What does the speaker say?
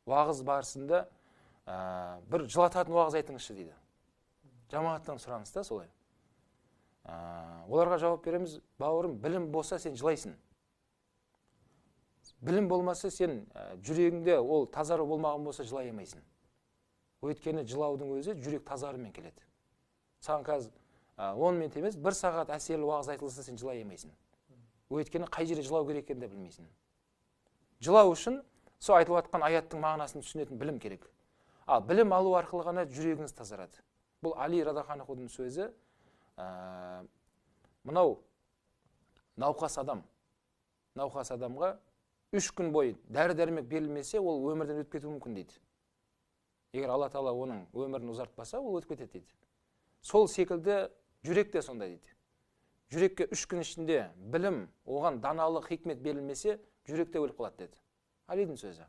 уағыз барысында бір жылататын уағыз айтыңызшы дейді. Жамағаттан сұраныс та солай. Оларға жауап береміз, бауырым, білім болса сен жылайсың. Білім болмаса сен жүрегіңде ол тазару болмаған болса жылай алмайсың. Өйткені жылаудың өзі жүрек тазарымен келеді. Саған қазір 10 минут емес, 1 сағат әсерлі уағыз айтылса сен жылай алмайсың. Өйткені қай жерде жылау керек екенін де білмейсің. Жылау үшін сол айтылып жатқан аяттың мағынасын түсінетін білім керек. Ал білім алу арқылы ғана жүрегіңіз тазарады. Бұл Али радхiyallahu анхудың сөзі. Мынау науқас адамға 3 күн бойы дәрі-дәрмек берілмесе, ол өмірден өтіп кетуі мүмкін дейді. Егер Алла Тағала оның өмірін ұзартпаса, ол өтіп кетеді дейді. Сол секілді жүрек те сондай дейді. Жүрекке 3 күн ішінде білім, оған даналық, хикмет берілмесе, жүректе өліп қалады деді. Алидің сөзі.